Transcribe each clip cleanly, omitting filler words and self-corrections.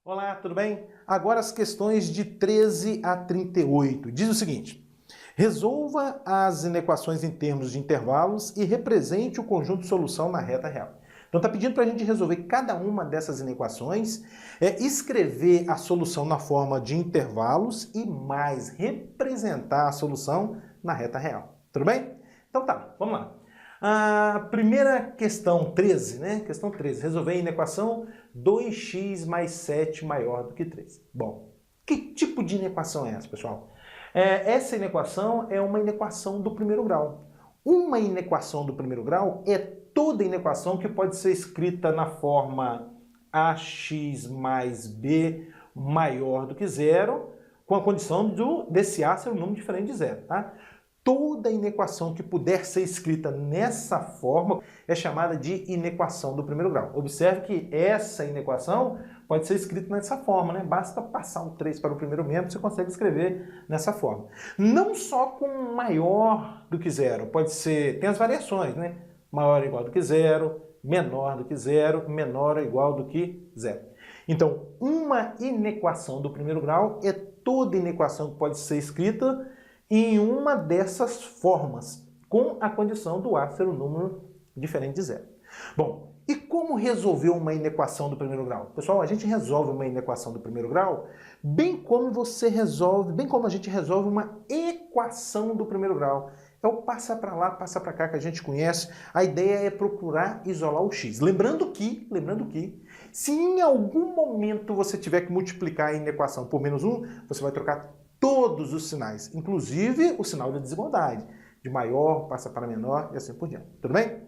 Olá, tudo bem? Agora as questões de 13 a 38. Diz o seguinte: resolva as inequações em termos de intervalos e represente o conjunto de solução na reta real. Então está pedindo para a gente resolver cada uma dessas inequações, escrever a solução na forma de intervalos e mais representar a solução na reta real. Tudo bem? Então tá, vamos lá. A primeira questão, 13, né? Questão 13. Resolver a inequação 2x mais 7 maior do que 3. Bom, que tipo de inequação é essa, pessoal? Essa inequação é uma inequação do primeiro grau. Uma inequação do primeiro grau é toda inequação que pode ser escrita na forma ax mais b maior do que zero, com a condição desse a ser um número diferente de zero, tá? Toda inequação que puder ser escrita nessa forma é chamada de inequação do primeiro grau. Observe que essa inequação pode ser escrita nessa forma, né? Basta passar o 3 para o primeiro membro, você consegue escrever nessa forma. Não só com maior do que zero, pode ser, tem as variações, né? Maior ou igual do que zero, menor do que zero, menor ou igual do que zero. Então, uma inequação do primeiro grau é toda inequação que pode ser escrita em uma dessas formas, com a condição do a ser um número diferente de zero. Bom, e como resolver uma inequação do primeiro grau? Pessoal, a gente resolve uma inequação do primeiro grau bem como a gente resolve uma equação do primeiro grau. É o passa para lá, passa para cá que a gente conhece. A ideia é procurar isolar o x. Lembrando que, se em algum momento você tiver que multiplicar a inequação por menos 1, você vai trocar todos os sinais, inclusive o sinal de desigualdade. De maior passa para menor e assim por diante. Tudo bem?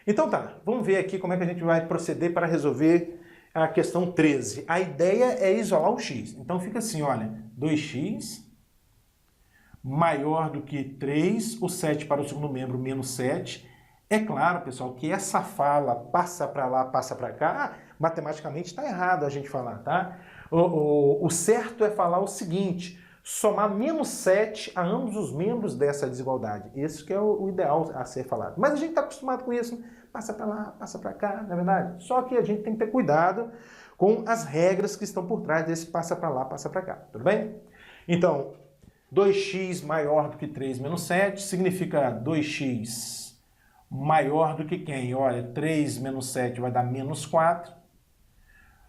Então tá, vamos ver aqui como é que a gente vai proceder para resolver a questão 13. A ideia é isolar o x. Então fica assim, olha, 2x maior do que 3, o 7 para o segundo membro, menos 7. É claro, pessoal, que essa fala passa para lá, passa para cá, matematicamente está errado a gente falar, tá? O certo é falar o seguinte: somar menos 7 a ambos os membros dessa desigualdade. Esse que é o ideal a ser falado. Mas a gente está acostumado com isso, né? Passa para lá, passa para cá, não é verdade? Só que a gente tem que ter cuidado com as regras que estão por trás desse passa para lá, passa para cá. Tudo bem? Então, 2x maior do que 3 menos 7 significa 2x maior do que quem? Olha, 3 menos 7 vai dar menos 4.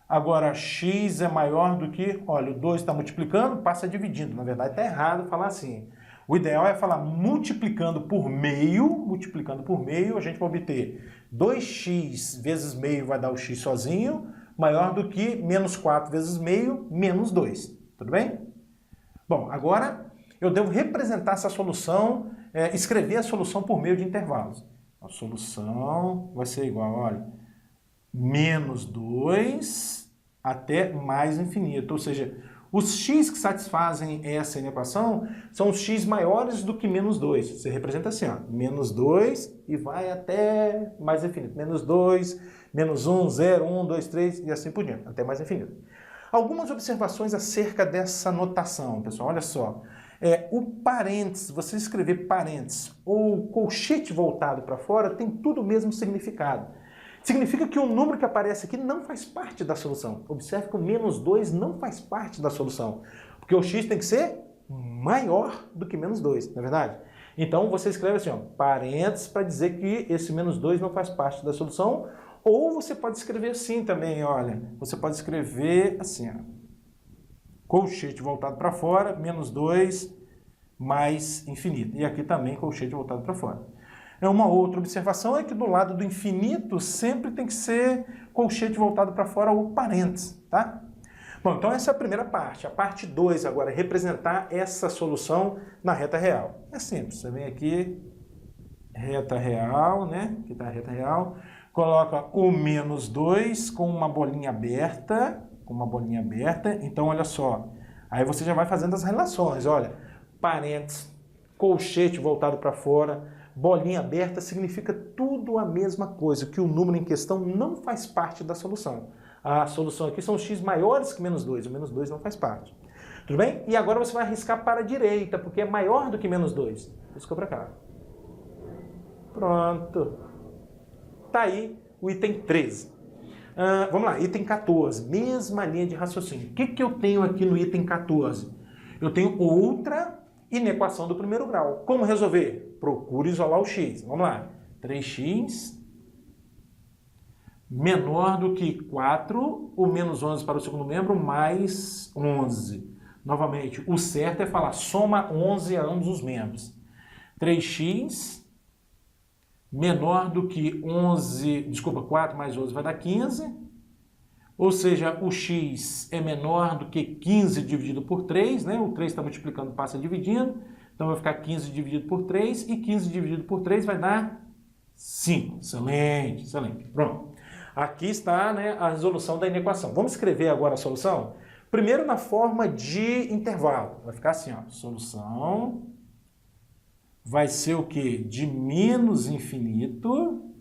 Agora, x é maior do que, olha, o 2 está multiplicando, passa dividindo. Na verdade, está errado falar assim. O ideal é falar multiplicando por meio, a gente vai obter 2x vezes meio vai dar o x sozinho, maior do que menos 4 vezes meio, menos 2. Tudo bem? Bom, agora eu devo representar essa solução, escrever a solução por meio de intervalos. A solução vai ser igual, olha, menos 2 até mais infinito. Ou seja, os x que satisfazem essa inequação são os x maiores do que menos 2. Você representa assim, ó, menos 2 e vai até mais infinito. Menos 2, menos 1, 0, 1, 2, 3 e assim por diante, até mais infinito. Algumas observações acerca dessa notação, pessoal. Olha só. O parênteses, você escrever parênteses ou colchete voltado para fora tem tudo o mesmo significado. Significa que o número que aparece aqui não faz parte da solução. Observe que o menos 2 não faz parte da solução, porque o x tem que ser maior do que menos 2, não é verdade? Então você escreve assim, ó, parênteses para dizer que esse menos 2 não faz parte da solução, ou você pode escrever assim também, olha, você pode escrever assim, ó, colchete voltado para fora, menos 2 mais infinito. E aqui também colchete voltado para fora. Uma outra observação é que do lado do infinito sempre tem que ser colchete voltado para fora ou parênteses, tá? Bom, então essa é a primeira parte. A parte 2 agora é representar essa solução na reta real. É simples, você vem aqui, reta real, né? Aqui está a reta real. Coloca o menos 2 com uma bolinha aberta, então olha só, aí você já vai fazendo as relações, olha, parênteses, colchete voltado para fora, bolinha aberta, significa tudo a mesma coisa, que o número em questão não faz parte da solução. A solução aqui são x maiores que menos 2, o menos 2 não faz parte. Tudo bem? E agora você vai arriscar para a direita, porque é maior do que menos 2. Riscou para cá. Pronto. Tá aí o item 13. Vamos lá, item 14, mesma linha de raciocínio. O que eu tenho aqui no item 14? Eu tenho outra inequação do primeiro grau. Como resolver? Procure isolar o x. Vamos lá. 3x menor do que 4, o menos 11 para o segundo membro, mais 11. Novamente, o certo é falar soma 11 a ambos os membros. 3x menor do que 4 mais 11 vai dar 15. Ou seja, o x é menor do que 15 dividido por 3, né? O 3 está multiplicando, passa dividindo. Então vai ficar 15 dividido por 3 e 15 dividido por 3 vai dar 5. Excelente, excelente. Pronto. Aqui está, né, a resolução da inequação. Vamos escrever agora a solução? Primeiro na forma de intervalo. Vai ficar assim, ó. Solução vai ser o quê? De menos infinito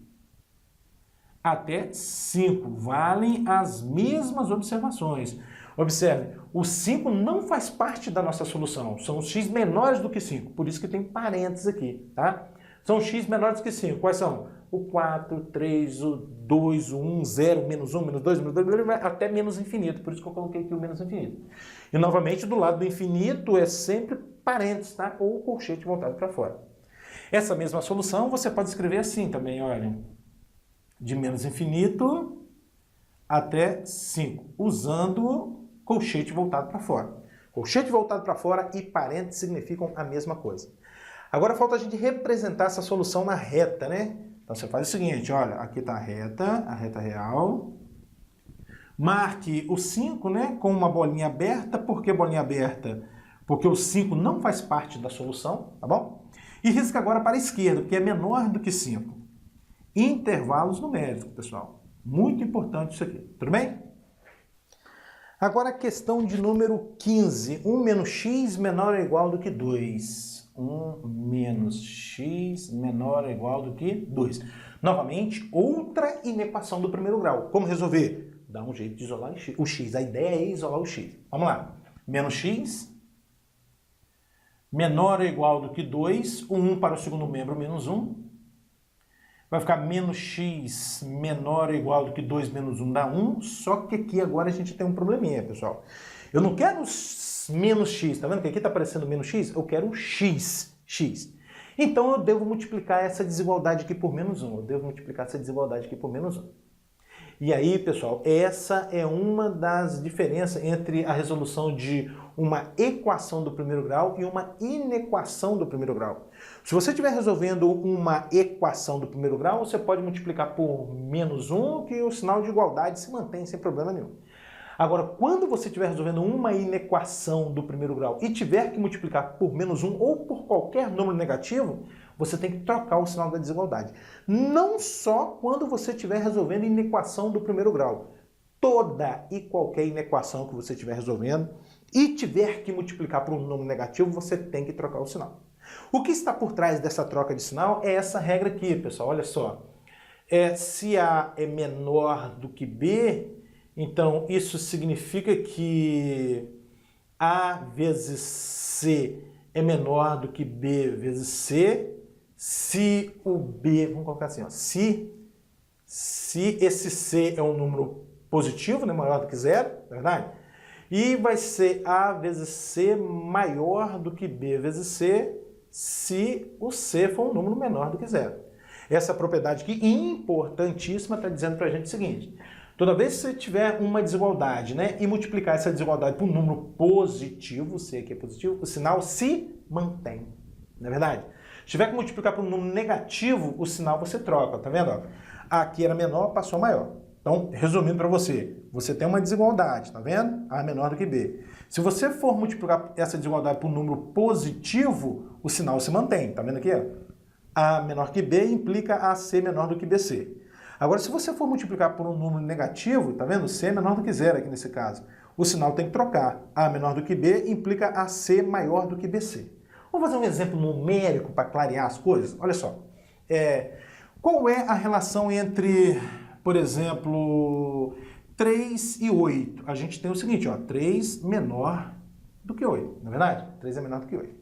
até 5. Valem as mesmas observações. Observe, o 5 não faz parte da nossa solução. São os x menores do que 5. Por isso que tem parênteses aqui, tá? São x menores do que 5. Quais são? O 4, o 3, o 2, o 1, 0, menos 1, menos 2, menos 2, até menos infinito. Por isso que eu coloquei aqui o menos infinito. E, novamente, do lado do infinito é sempre parênteses, tá? Ou colchete voltado para fora. Essa mesma solução você pode escrever assim também, olha. De menos infinito até 5, usando colchete voltado para fora. Colchete voltado para fora e parênteses significam a mesma coisa. Agora falta a gente representar essa solução na reta, né? Então você faz o seguinte, olha, aqui está a reta real. Marque o 5, né, com uma bolinha aberta. Por que bolinha aberta? Porque o 5 não faz parte da solução, tá bom? E risca agora para a esquerda, porque é menor do que 5. Intervalos numéricos, pessoal. Muito importante isso aqui, tudo bem? Agora a questão de número 15. 1 menos x menor ou igual do que 2. 1 menos x menor ou igual do que 2. Novamente, outra inequação do primeiro grau. Como resolver? Dá um jeito de isolar o x. A ideia é isolar o x. Vamos lá. Menos x menor ou igual do que 2. O 1 para o segundo membro, menos 1. Vai ficar menos x menor ou igual do que 2 menos 1 dá 1. Só que aqui agora a gente tem um probleminha, pessoal. Eu não quero menos x, tá vendo que aqui está aparecendo menos x? Eu quero x. Então eu devo multiplicar essa desigualdade aqui por menos 1. E aí, pessoal, essa é uma das diferenças entre a resolução de uma equação do primeiro grau e uma inequação do primeiro grau. Se você estiver resolvendo uma equação do primeiro grau, você pode multiplicar por menos 1, que o sinal de igualdade se mantém sem problema nenhum. Agora, quando você estiver resolvendo uma inequação do primeiro grau e tiver que multiplicar por menos 1 ou por qualquer número negativo, você tem que trocar o sinal da desigualdade. Não só quando você estiver resolvendo inequação do primeiro grau. Toda e qualquer inequação que você estiver resolvendo e tiver que multiplicar por um número negativo, você tem que trocar o sinal. O que está por trás dessa troca de sinal é essa regra aqui, pessoal. Olha só. Se A é menor do que B, então isso significa que A vezes C é menor do que B vezes C, se o B, vamos colocar assim, ó, se esse C é um número positivo, né, maior do que zero, não é verdade? E vai ser A vezes C maior do que B vezes C, se o C for um número menor do que zero. Essa propriedade aqui, importantíssima, está dizendo para a gente o seguinte: toda vez que você tiver uma desigualdade, né, e multiplicar essa desigualdade por um número positivo, C aqui é positivo, o sinal se mantém, não é verdade? Se tiver que multiplicar por um número negativo, o sinal você troca, tá vendo? Aqui era menor, passou a maior. Então, resumindo para você, você tem uma desigualdade, tá vendo? A menor do que B. Se você for multiplicar essa desigualdade por um número positivo, o sinal se mantém, tá vendo aqui? A menor que B implica AC menor do que BC. Agora, se você for multiplicar por um número negativo, tá vendo? C é menor do que zero aqui nesse caso. O sinal tem que trocar. A menor do que B implica AC maior do que BC. Vamos fazer um exemplo numérico para clarear as coisas? Olha só. Qual é a relação entre, por exemplo, 3 e 8? A gente tem o seguinte, ó, 3 menor do que 8, não é verdade? 3 é menor do que 8.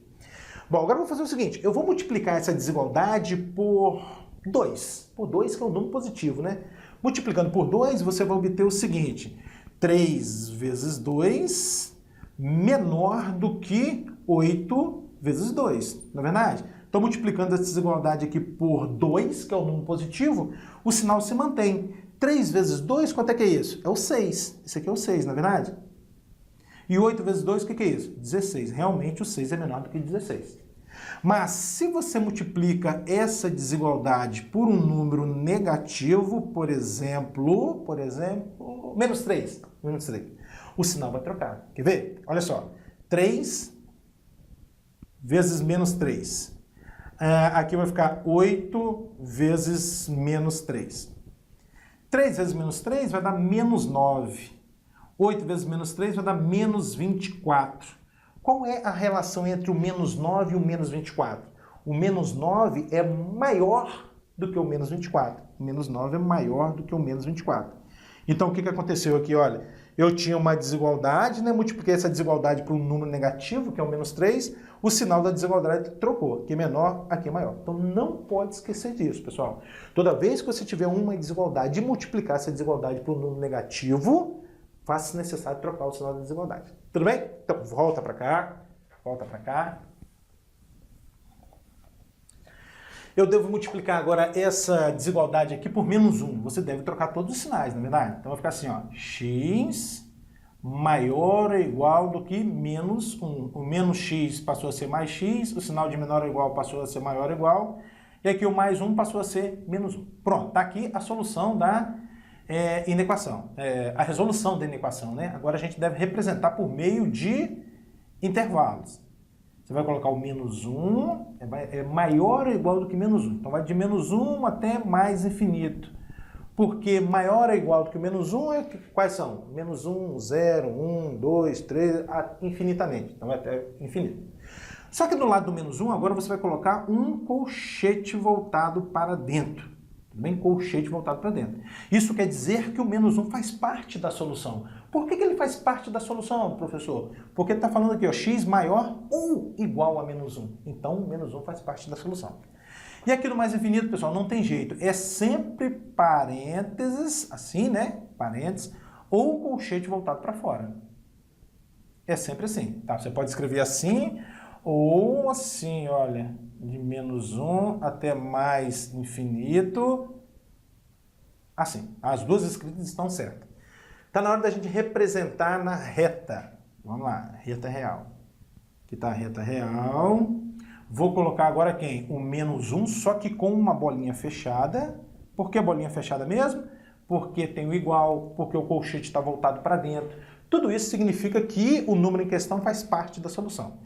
Bom, agora eu vou fazer o seguinte, eu vou multiplicar essa desigualdade por 2. Por 2, que é um número positivo, né? Multiplicando por 2, você vai obter o seguinte: 3 vezes 2 menor do que 8 vezes 2, não é verdade? Então, multiplicando essa desigualdade aqui por 2, que é o número positivo, o sinal se mantém. 3 vezes 2, quanto é que é isso? É o 6. Esse aqui é o 6, não é verdade? E 8 vezes 2, o que é isso? 16. Realmente, o 6 é menor do que 16. Mas, se você multiplica essa desigualdade por um número negativo, por exemplo, menos 3, o sinal vai trocar. Quer ver? Olha só. 3 vezes menos 3. Aqui vai ficar 8 vezes menos 3. 3 vezes menos 3 vai dar menos 9. 8 vezes menos 3 vai dar menos 24. Qual é a relação entre o menos 9 e o menos 24? O menos 9 é maior do que o menos 24. O menos 9 é maior do que o menos 24. Então, o que aconteceu aqui? Olha, eu tinha uma desigualdade, né? Multipliquei essa desigualdade por um número negativo, que é o menos 3, o sinal da desigualdade trocou. Aqui é menor, aqui é maior. Então, não pode esquecer disso, pessoal. Toda vez que você tiver uma desigualdade e multiplicar essa desigualdade por um número negativo, faça necessário trocar o sinal da desigualdade. Tudo bem? Então, volta para cá, volta para cá. Eu devo multiplicar agora essa desigualdade aqui por menos 1. Você deve trocar todos os sinais, não é verdade? Então vai ficar assim, ó, x maior ou igual do que menos 1. O menos x passou a ser mais x, o sinal de menor ou igual passou a ser maior ou igual, e aqui o mais 1 passou a ser menos 1. Pronto, está aqui a solução da inequação, a resolução da inequação, né? Agora a gente deve representar por meio de intervalos. Você vai colocar o menos 1, é maior ou igual do que menos 1. Então vai de menos 1 até mais infinito. Porque maior ou igual do que menos 1, quais são? Menos 1, 0, 1, 2, 3, infinitamente. Então vai até infinito. Só que do lado do menos 1, agora você vai colocar um colchete voltado para dentro. Bem, colchete voltado para dentro. Isso quer dizer que o menos 1 faz parte da solução. Por que ele faz parte da solução, professor? Porque ele está falando aqui, ó, x maior ou igual a menos 1. Então, o menos 1 faz parte da solução. E aqui no mais infinito, pessoal, não tem jeito. É sempre parênteses, assim, né? Parênteses, ou colchete voltado para fora. É sempre assim, tá? Você pode escrever assim, ou assim, olha, de menos 1 até mais infinito, assim. As duas escritas estão certas. Está na hora da gente representar na reta. Vamos lá, reta real. Aqui está a reta real. Vou colocar agora quem? O menos 1, só que com uma bolinha fechada. Por que bolinha fechada mesmo? Porque tem o igual, porque o colchete está voltado para dentro. Tudo isso significa que o número em questão faz parte da solução.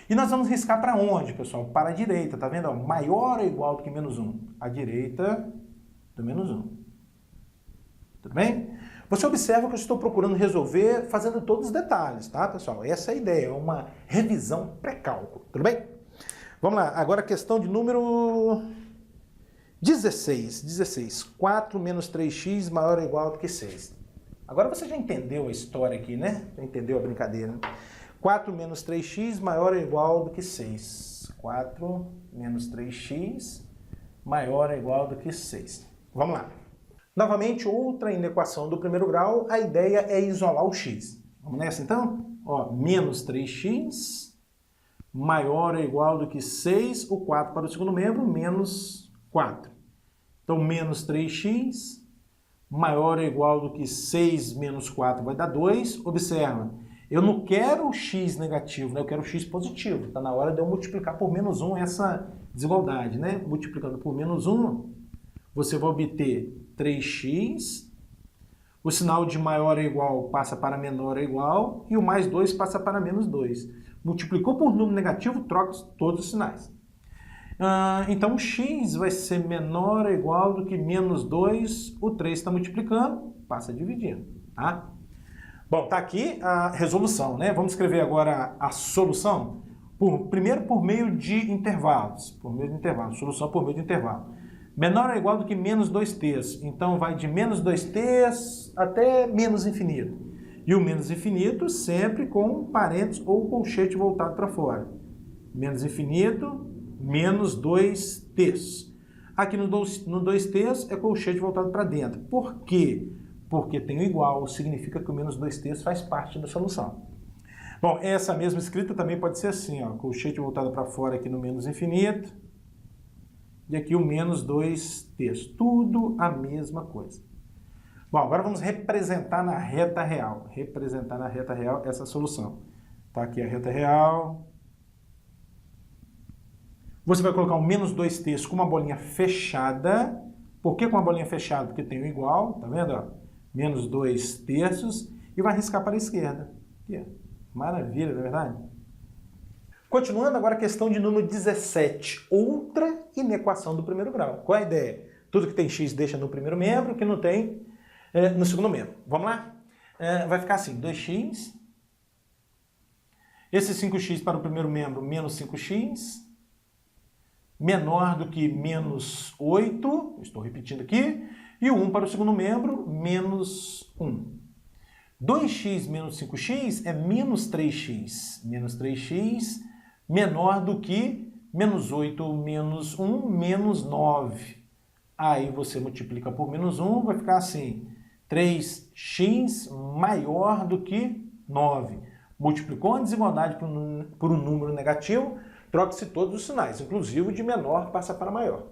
E nós vamos riscar para onde, pessoal? Para a direita, tá vendo? Maior ou igual do que menos 1. A direita do menos 1. Tudo bem? Você observa que eu estou procurando resolver fazendo todos os detalhes, tá, pessoal? Essa é a ideia, é uma revisão pré-cálculo, tudo bem? Vamos lá, agora a questão de número 16. 4 menos 3x maior ou igual do que 6. Agora você já entendeu a história aqui, né? Já entendeu a brincadeira, né? 4 menos 3x maior ou igual do que 6. 4 menos 3x maior ou igual do que 6. Vamos lá. Novamente, outra inequação do primeiro grau, a ideia é isolar o x. Vamos nessa então? Ó, menos 3x maior ou igual do que 6, o 4 para o segundo membro, menos 4. Então, menos 3x maior ou igual do que 6 menos 4 vai dar 2. Observa, eu não quero o x negativo, né? Eu quero o x positivo. Está na hora de eu multiplicar por menos 1 essa desigualdade, né? Multiplicando por menos 1, você vai obter 3x, o sinal de maior ou igual passa para menor ou igual, e o mais 2 passa para menos 2. Multiplicou por número negativo, troca todos os sinais. Então, o x vai ser menor ou igual do que menos 2, o 3 está multiplicando, passa dividindo, tá? Bom, tá aqui a resolução, né? Vamos escrever agora a solução, primeiro por meio de intervalos, solução por meio de intervalo. Menor ou igual do que menos 2t, então vai de menos 2t até menos infinito. E o menos infinito sempre com parênteses ou colchete voltado para fora. Menos infinito, menos 2t. Aqui no 2/3 é colchete voltado para dentro. Por quê? Porque tem o igual, significa que o menos 2/3 faz parte da solução. Bom, essa mesma escrita também pode ser assim, ó, colchete voltado para fora aqui no menos infinito, e aqui o menos 2/3. Tudo a mesma coisa. Bom, agora vamos representar na reta real. Representar na reta real essa solução. Tá aqui a reta real. Você vai colocar o menos 2/3 com uma bolinha fechada. Por que com uma bolinha fechada? Porque tem o igual, tá vendo? Ó? Menos 2/3 e vai riscar para a esquerda. Aqui, ó. Maravilha, não é verdade? Continuando agora a questão de número 17. Outra inequação do primeiro grau. Qual é a ideia? Tudo que tem x deixa no primeiro membro, o que não tem no segundo membro. Vamos lá? Vai ficar assim, 2x. Esse 5x para o primeiro membro, menos 5x. Menor do que menos 8. Estou repetindo aqui. E o 1 para o segundo membro, menos 1. 2x menos 5x é menos 3x. Menos 3x menor do que menos 8 menos 1, menos 9. Aí você multiplica por menos 1, vai ficar assim, 3x maior do que 9. Multiplicou a desigualdade por um número negativo, troque-se todos os sinais, inclusive o de menor passa para maior.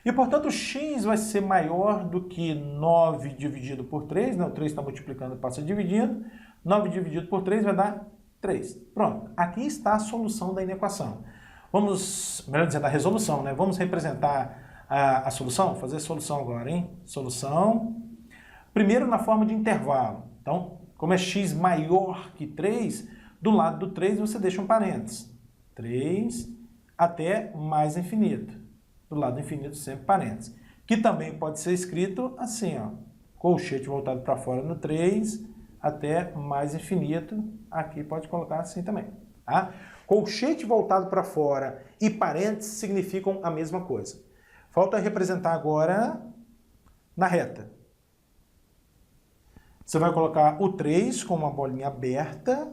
E, portanto, x vai ser maior do que 9 dividido por 3, né? O 3 está multiplicando e passa dividindo. 9 dividido por 3 vai dar 3. Pronto, aqui está a solução da inequação. Vamos, melhor dizendo, a resolução, né? Vamos representar a solução? Fazer a solução agora, hein? Solução. Primeiro na forma de intervalo. Então, como é x maior que 3, do lado do 3 você deixa um parênteses. 3 até mais infinito. Do lado infinito sempre parênteses. Que também pode ser escrito assim, ó. Colchete voltado para fora no 3 até mais infinito. Aqui pode colocar assim também. Tá? Colchete voltado para fora e parênteses significam a mesma coisa. Falta representar agora na reta. Você vai colocar o 3 com uma bolinha aberta,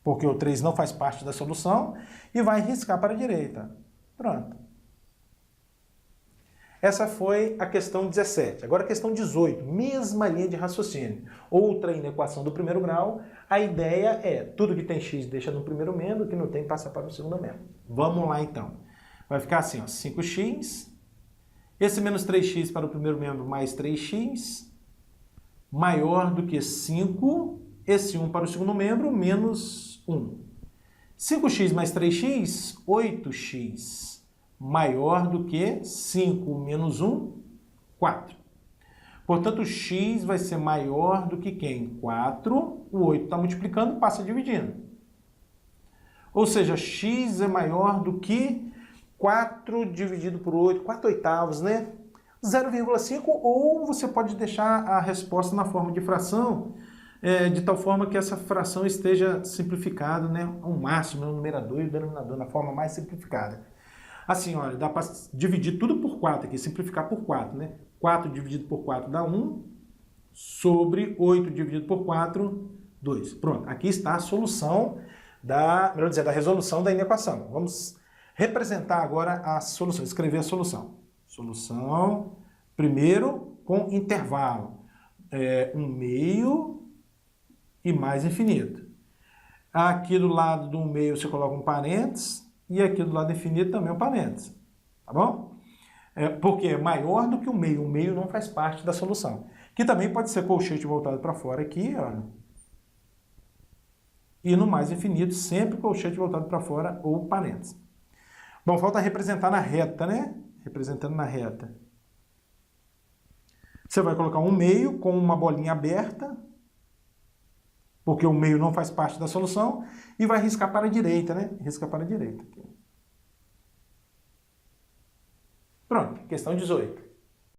porque o 3 não faz parte da solução, e vai riscar para a direita. Pronto. Essa foi a questão 17. Agora a questão 18, mesma linha de raciocínio. Outra inequação do primeiro grau, a ideia é, tudo que tem x deixa no primeiro membro, que não tem passa para o segundo membro. Vamos lá então. Vai ficar assim, ó, 5x, esse menos 3x para o primeiro membro mais 3x, maior do que 5, esse 1 para o segundo membro, menos 1. 5x mais 3x, 8x, maior do que 5 menos 1, 4. Portanto, x vai ser maior do que quem? 4, o 8 está multiplicando, passa dividindo. Ou seja, x é maior do que 4 dividido por 8, 4 oitavos, né? 0,5, ou você pode deixar a resposta na forma de fração, de tal forma que essa fração esteja simplificada, né, ao máximo, no numerador e o denominador, na forma mais simplificada. Assim, olha, dá para dividir tudo por 4 aqui, simplificar por 4, né? 4 dividido por 4 dá 1, sobre 8 dividido por 4, 2. Pronto, aqui está a solução melhor dizer, da resolução da inequação. Vamos representar agora a solução, escrever a solução. Solução, primeiro com intervalo, 1/2 e mais infinito. Aqui do lado do 1/2 você coloca um parênteses e aqui do lado infinito também um parênteses, tá bom? Porque é maior do que o meio. O meio não faz parte da solução. Que também pode ser colchete voltado para fora aqui, olha. E no mais infinito, sempre colchete voltado para fora ou parênteses. Bom, falta representar na reta, né? Representando na reta. Você vai colocar um meio com uma bolinha aberta, porque o meio não faz parte da solução, e vai riscar para a direita, né? Risca para a direita. Pronto, questão 18.